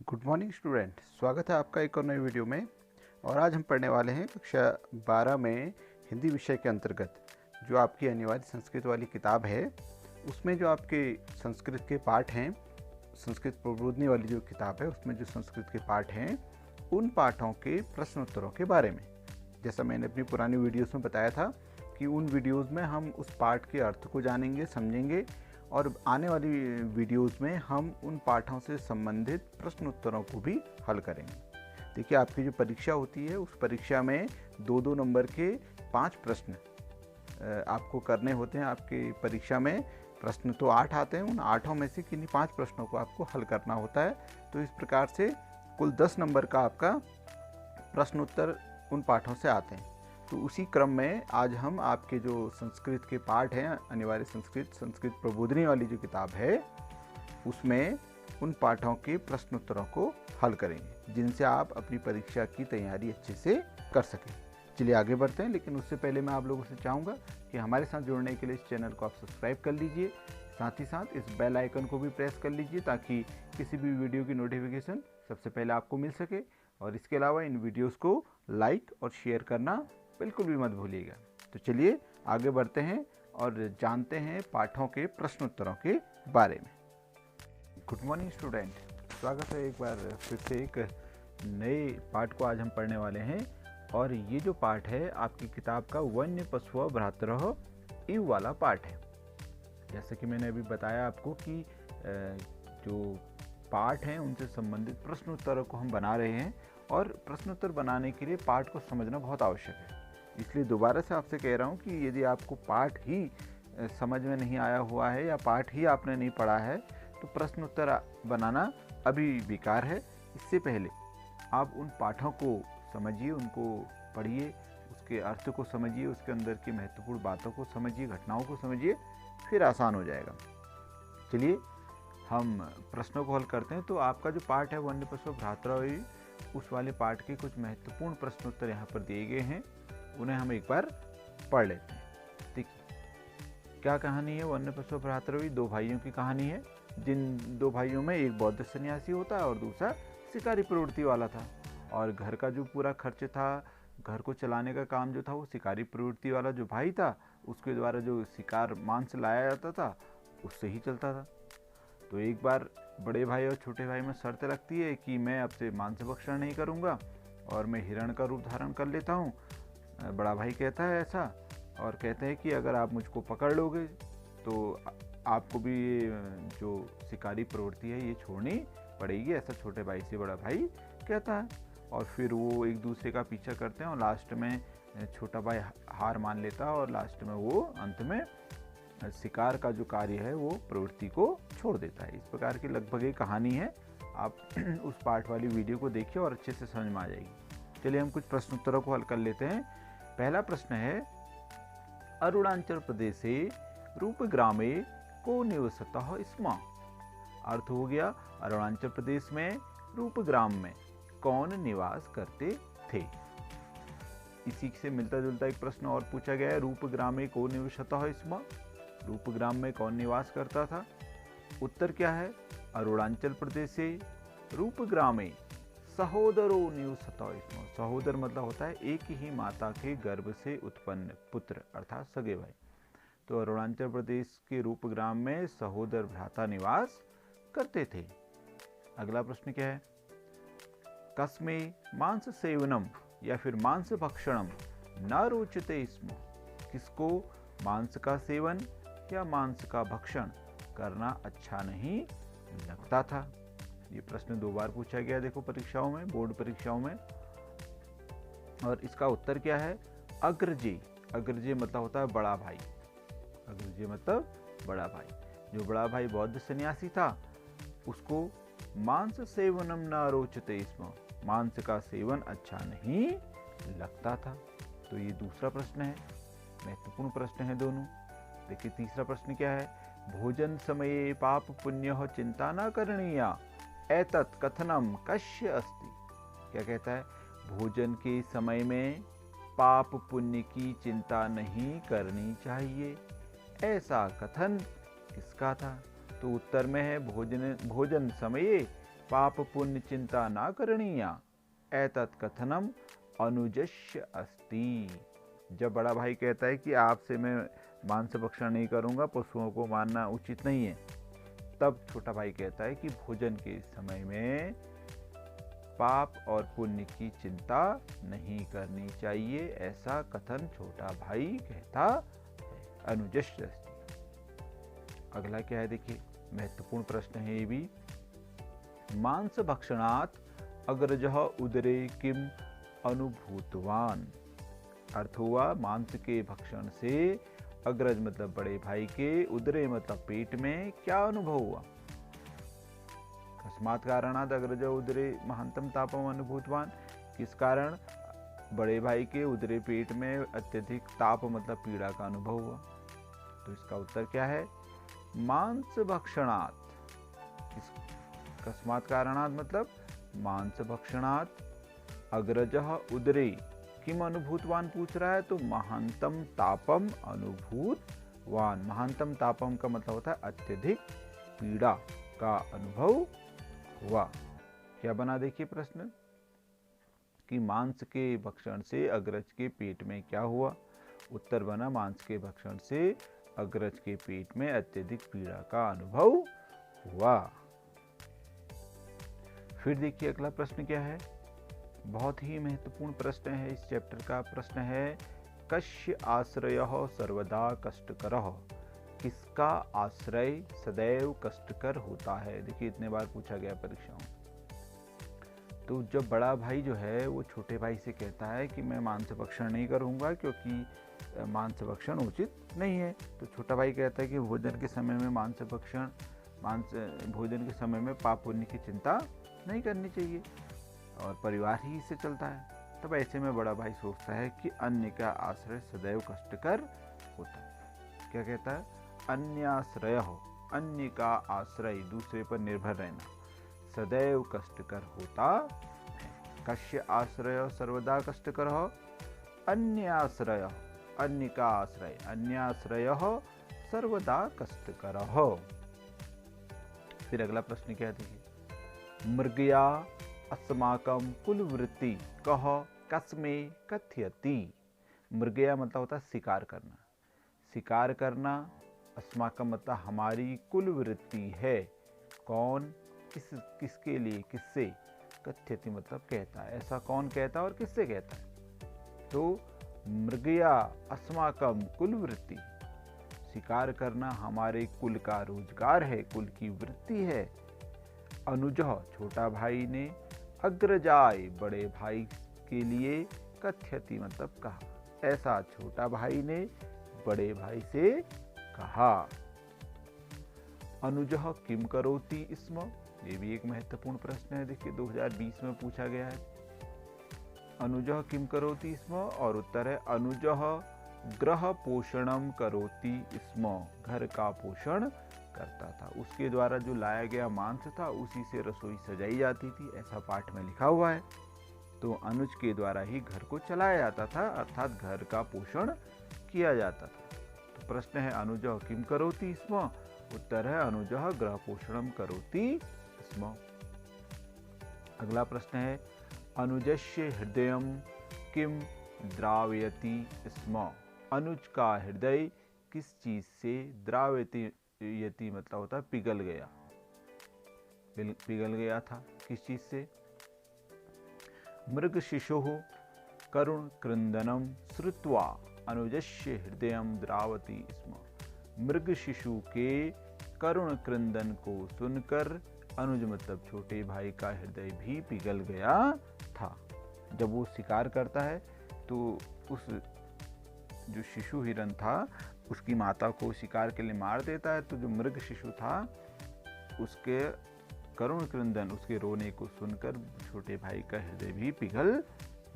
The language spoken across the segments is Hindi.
गुड मॉर्निंग स्टूडेंट, स्वागत है आपका एक और नई वीडियो में। और आज हम पढ़ने वाले हैं कक्षा 12 में हिंदी विषय के अंतर्गत जो आपकी अनिवार्य संस्कृत वाली किताब है, उसमें जो आपके संस्कृत के पाठ हैं, संस्कृत प्रबोधिनी वाली जो किताब है उसमें जो संस्कृत के पाठ हैं, उन पाठों के प्रश्न उत्तरों के बारे में। जैसा मैंने अपनी पुरानी वीडियोज़ में बताया था कि उन वीडियोज़ में हम उस पाठ के अर्थ को जानेंगे, समझेंगे, और आने वाली वीडियोस में हम उन पाठों से संबंधित प्रश्न उत्तरों को भी हल करेंगे। देखिए, आपकी जो परीक्षा होती है उस परीक्षा में 2-2 नंबर के 5 प्रश्न आपको करने होते हैं। आपकी परीक्षा में प्रश्न तो 8 आते हैं, उन 8 में से किन्हीं 5 प्रश्नों को आपको हल करना होता है। तो इस प्रकार से कुल 10 नंबर का आपका प्रश्न उत्तर उन पाठों से आते हैं। तो उसी क्रम में आज हम आपके जो संस्कृत के पाठ हैं, अनिवार्य संस्कृत प्रबोधिनी वाली जो किताब है, उसमें उन पाठों के प्रश्न उत्तरों को हल करेंगे, जिनसे आप अपनी परीक्षा की तैयारी अच्छे से कर सकें। चलिए आगे बढ़ते हैं, लेकिन उससे पहले मैं आप लोगों से चाहूँगा कि हमारे साथ जुड़ने के लिए इस चैनल को आप सब्सक्राइब कर लीजिए, साथ ही साथ इस बेल आइकन को भी प्रेस कर लीजिए ताकि किसी भी वीडियो की नोटिफिकेशन सबसे पहले आपको मिल सके। और इसके अलावा इन वीडियोस को लाइक और शेयर करना बिल्कुल भी मत भूलिएगा। तो चलिए आगे बढ़ते हैं और जानते हैं पाठों के प्रश्न उत्तरों के बारे में। गुड मॉर्निंग स्टूडेंट, स्वागत है एक बार फिर से एक नए पाठ को आज हम पढ़ने वाले हैं। और ये जो पाठ है आपकी किताब का वन्य पशु भ्रातरः इव वाला पाठ है। जैसे कि मैंने अभी बताया आपको कि जो पाठ हैं उनसे संबंधित प्रश्न उत्तरों को हम बना रहे हैं, और प्रश्न उत्तर बनाने के लिए पाठ को समझना बहुत आवश्यक है। इसलिए दोबारा से आपसे कह रहा हूँ कि यदि आपको पाठ ही समझ में नहीं आया हुआ है या पाठ ही आपने नहीं पढ़ा है तो प्रश्न उत्तर बनाना अभी बेकार है। इससे पहले आप उन पाठों को समझिए, उनको पढ़िए, उसके अर्थ को समझिए, उसके अंदर की महत्वपूर्ण बातों को समझिए, घटनाओं को समझिए, फिर आसान हो जाएगा। चलिए हम प्रश्नों को हल करते हैं। तो आपका जो पाठ है वन्य पशु भ्रातरः, उस वाले पाठ के कुछ महत्वपूर्ण प्रश्न उत्तर यहाँ पर दिए गए हैं, उन्हें हम एक बार पढ़ लेते हैं। देखिए क्या कहानी है। वन्य पशु भ्रातरः 2 भाइयों की कहानी है, जिन 2 भाइयों में एक बौद्ध सन्यासी होता है और दूसरा शिकारी प्रवृत्ति वाला था। और घर का जो पूरा खर्च था, घर को चलाने का काम जो था, वो शिकारी प्रवृत्ति वाला जो भाई था उसके द्वारा जो शिकार मांस लाया जाता था उससे ही चलता था। तो एक बार बड़े भाई और छोटे भाई में शर्त लगती है कि मैं अब से मांस भक्षण नहीं करूँगा और मैं हिरण का रूप धारण कर लेता हूँ। बड़ा भाई कहता है ऐसा, और कहते हैं कि अगर आप मुझको पकड़ लोगे तो आपको भी जो शिकारी प्रवृत्ति है ये छोड़नी पड़ेगी, ऐसा छोटे भाई से बड़ा भाई कहता है। और फिर वो एक दूसरे का पीछा करते हैं और लास्ट में छोटा भाई हार मान लेता है और लास्ट में वो अंत में शिकार का जो कार्य है वो प्रवृत्ति को छोड़ देता है। इस प्रकार की लगभग एक कहानी है। आप उस पाठ वाली वीडियो को देखिए और अच्छे से समझ में आ जाएगी। चलिए हम कुछ प्रश्न उत्तरों को हल कर लेते हैं। पहला प्रश्न है, अरुणाचल प्रदेशे रूपग्रामे को निवसतः स्म। अर्थ हो गया, अरुणाचल प्रदेश में रूपग्राम में कौन निवास करते थे। इसी से मिलता जुलता एक प्रश्न और पूछा गया है, रूपग्रामे को निवसतः स्म। रूपग्राम में कौन निवास करता था। उत्तर क्या है, अरुणाचल प्रदेश से रूपग्रामे सहोदरो निवसतः स्म। सहोदर मतलब होता है एक ही माता के गर्भ से उत्पन्न पुत्र, अर्थात सगे भाई। तो अरुणाचल प्रदेश के रूपग्राम में सहोदर भ्राता निवास करते थे। अगला प्रश्न क्या है, कस्मे मांस सेवनम या फिर मांस भक्षणम न रोचते स्म। किसको मांस का सेवन या मांस का भक्षण करना अच्छा नहीं लगता था। ये प्रश्न 2 बार पूछा गया देखो परीक्षाओं में, बोर्ड परीक्षाओं में। और इसका उत्तर क्या है, अग्रजे। अग्रजे मतलब होता है बड़ा भाई। अग्रजे मतलब बड़ा भाई। जो बड़ा भाई बौद्ध सन्यासी था उसको मांस सेवनम न रोचते स्म, मांस का सेवन अच्छा नहीं लगता था। तो ये दूसरा प्रश्न है, महत्वपूर्ण प्रश्न है दोनों। देखिए तीसरा प्रश्न क्या है, भोजन समये पाप पुण्य चिंता न करणीया एतत् कथनम कस्य अस्ति। क्या कहता है, भोजन के समय में पाप पुण्य की चिंता नहीं करनी चाहिए, ऐसा कथन किसका था। तो उत्तर में है भोजन समये पाप पुण्य चिंता ना करणीया एतत् कथनम अनुजस्य अस्ति। जब बड़ा भाई कहता है कि आपसे मैं मांस भक्षण नहीं करूंगा, पशुओं को मारना उचित नहीं है, तब छोटा भाई कहता है कि भोजन के समय में पाप और पुण्य की चिंता नहीं करनी चाहिए, ऐसा कथन छोटा भाई कहता है। अनुजस्य अस्ति। अगला क्या है देखिए, महत्वपूर्ण प्रश्न है ये भी। मांस भक्षणात् अग्रजः उदरे किम अनुभूतवान। अर्थ हुआ मांस के भक्षण से अग्रज मतलब बड़े भाई के, उदरे मतलब पेट में क्या अनुभव हुआ। कस्मात् कारणात् अग्रज उदरे महांतम तापम अनुभूतवान। किस कारण बड़े भाई के उदरे पेट में अत्यधिक ताप मतलब पीड़ा का अनुभव हुआ। तो इसका उत्तर क्या है, मांस भक्षणात्। कस्मात् कारणात् मतलब मांस भक्षणात् अग्रजः उदरे किम अनुभूतवान पूछ रहा है, तो महांतम तापम अनुभूतवान। महांतम तापम का मतलब होता है अत्यधिक पीड़ा का अनुभव हुआ। क्या बना देखिए प्रश्न कि मांस के भक्षण से अग्रज के पेट में क्या हुआ। उत्तर बना मांस के भक्षण से अग्रज के पेट में अत्यधिक पीड़ा का अनुभव हुआ। फिर देखिए अगला प्रश्न क्या है, बहुत ही महत्वपूर्ण प्रश्न है इस चैप्टर का। प्रश्न है कस्य आश्रयः सर्वदा कष्टकरः। किसका आश्रय सदैव कष्टकर होता है। देखिए इतने बार पूछा गया परीक्षाओं। तो जब बड़ा भाई जो है वो छोटे भाई से कहता है कि मैं मांस भक्षण नहीं करूंगा क्योंकि मांस भक्षण उचित नहीं है, तो छोटा भाई कहता है कि भोजन के समय में भोजन के समय में पाप पुण्य की चिंता नहीं करनी चाहिए और परिवार ही इससे चलता है। तब ऐसे में बड़ा भाई सोचता है कि अन्य का आश्रय सदैव कष्टकर होता है। क्या कहता है, अन्याश्रय हो, अन्य का आश्रय दूसरे पर निर्भर रहना सदैव कष्टकर होता है। कस्य आश्रय सर्वदा कष्टकर हो, अन्य आश्रय, अन्य का आश्रय, अन्याश्रय सर्वदा कष्टकर हो। फिर अगला प्रश्न क्या देखिए, मृगया अस्माकं कुलवृत्ति कह कस्मे कथयति। मृगया मतलब होता है शिकार करना। शिकार करना, अस्माकं मतलब हमारी कुलवृत्ति है। कौन, किसके लिए, किससे। कथयति मतलब कहता है। ऐसा कौन कहता है और किससे कहता है। तो मृगया अस्माकं कुलवृत्ति, शिकार करना हमारे कुल का रोजगार है, कुल की वृत्ति है। अनुजः छोटा भाई ने, अग्रजाय बड़े भाई के लिए, कथयति मतलब कहा। ऐसा छोटा भाई ने बड़े भाई से कहा। अनुजः किम करोति स्म। ये भी एक महत्वपूर्ण प्रश्न है। देखिए 2020 में पूछा गया है। अनुजः किम करोति स्म और उत्तर है अनुजः गृह पोषणम करोति स्म। घर का पोषण करता था। उसके द्वारा जो लाया गया मांस था उसी से रसोई सजाई जाती थी, ऐसा पाठ में लिखा हुआ है। तो अनुज के द्वारा ही घर को चलाया जाता था, अर्थात घर का पोषण किया जाता था। तो प्रश्न है अनुजः किम करोति स्म। उत्तर है अनुजः गृह पोषणम करोति स्म। अगला प्रश्न है अनुजस्य हृदयम किम द्रावयति स्म। अनुज का हृदय किस चीज से द्रावयति, यति मतलब होता है पिघल गया, पिघल गया था किस चीज से। मृग शिशुः करुण क्रंदनम श्रुत्वा अनुजस्य हृदयम द्रावति स्म। मृग शिशु के करुण क्रंदन को सुनकर अनुज मतलब छोटे भाई का हृदय भी पिघल गया था। जब वो शिकार करता है तो उस जो शिशु हिरन था उसकी माता को शिकार के लिए मार देता है। तो जो मृग शिशु था उसके करुण क्रंदन, उसके रोने को सुनकर छोटे भाई का हृदय भी पिघल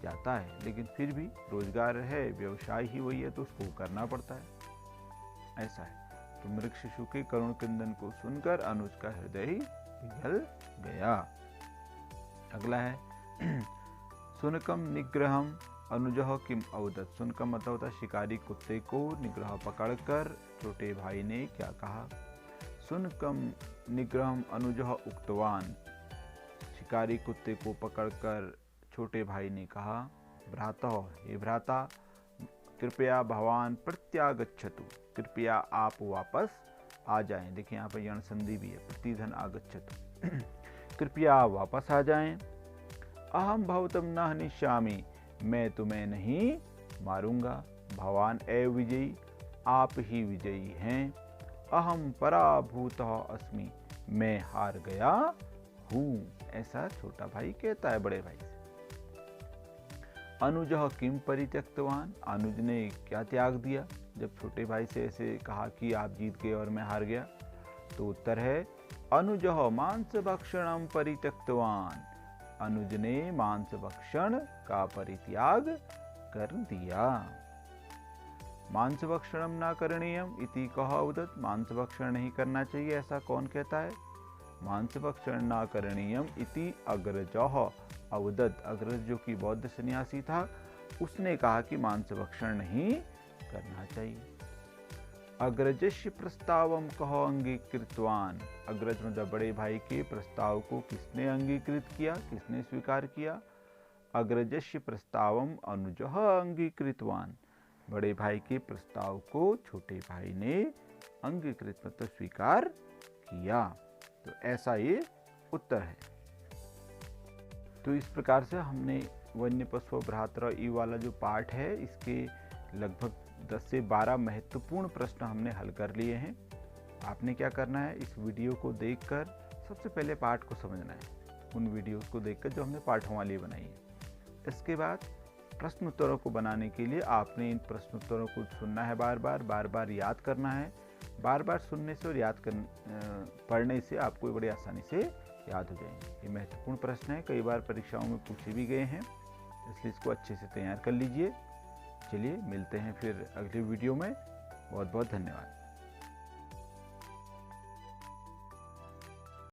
जाता है। लेकिन फिर भी रोजगार है, व्यवसाय ही वही है, तो उसको करना पड़ता है। ऐसा है। तो मृग शिशु के करुण क्रंदन को सुनकर अनुज का हृदय ही पिघल गया। अगला है सुनकम निग्रहम अनुजः किम अवदत्। सुनकम मतलब होता है शिकारी कुत्ते को निग्रह पकड़कर छोटे भाई ने क्या कहा। सुनकम निग्रहम अनुजः उक्तवान शिकारी कुत्ते को पकड़कर छोटे भाई ने कहा, भ्राता, हे भ्राता, कृपया भवान प्रत्यागच्छतु, कृपया आप वापस आ जाएं। देखिए यहाँ पर यण संधि भी है, प्रतिधन आगच्छतु, कृपया आप वापस आ जाएं। अहम भवतम न हनिष्यामि, मैं तुम्हें नहीं मारूंगा। भवान एव विजयी, आप ही विजयी हैं। अहम पराभूतः अस्मि, मैं हार गया हूँ। ऐसा छोटा भाई कहता है बड़े भाई से। अनुजः किम परित्यक्तवान, अनुज ने क्या त्याग दिया जब छोटे भाई से ऐसे कहा कि आप जीत गए और मैं हार गया? तो उत्तर है, अनुजः मांस भक्षणम परित्यक्तवान, अनुज ने मांस भक्षण का परित्याग कर दिया। मांस भक्षणम न करणीयम इति कह उदत, मांस भक्षण नहीं करना चाहिए ऐसा कौन कहता है? मांस भक्षण न करणीयम इति अग्रजः अवदत, अग्रज जो कि बौद्ध सन्यासी था, उसने कहा कि मांस भक्षण नहीं करना चाहिए। अग्रजस्य प्रस्तावम कह अंगीकृतवान, अग्रज मतलब बड़े भाई के प्रस्ताव को किसने अंगीकृत किया, किसने स्वीकार किया? अग्रजस्य प्रस्तावम अनुजः अंगीकृतवान, बड़े भाई के प्रस्ताव को छोटे भाई ने अंगीकृत मतलब स्वीकार किया। तो ऐसा ये उत्तर है। तो इस प्रकार से हमने वन्य पशु भ्रातृ ई वाला जो पाठ है, इसके लगभग 10 से 12 महत्वपूर्ण प्रश्न हमने हल कर लिए हैं। आपने क्या करना है, इस वीडियो को देखकर सबसे पहले पाठ को समझना है, उन वीडियोस को देखकर जो हमने पाठों वाली बनाई है। इसके बाद प्रश्न उत्तरों को बनाने के लिए आपने इन प्रश्न उत्तरों को सुनना है, बार बार याद करना है। बार बार सुनने से और पढ़ने से आपको बड़ी आसानी से याद हो जाएंगे। ये महत्वपूर्ण प्रश्न है, कई बार परीक्षाओं में पूछे भी गए हैं, इसलिए इसको अच्छे से तैयार कर लीजिए। चलिए मिलते हैं फिर अगले वीडियो में। बहुत बहुत धन्यवाद।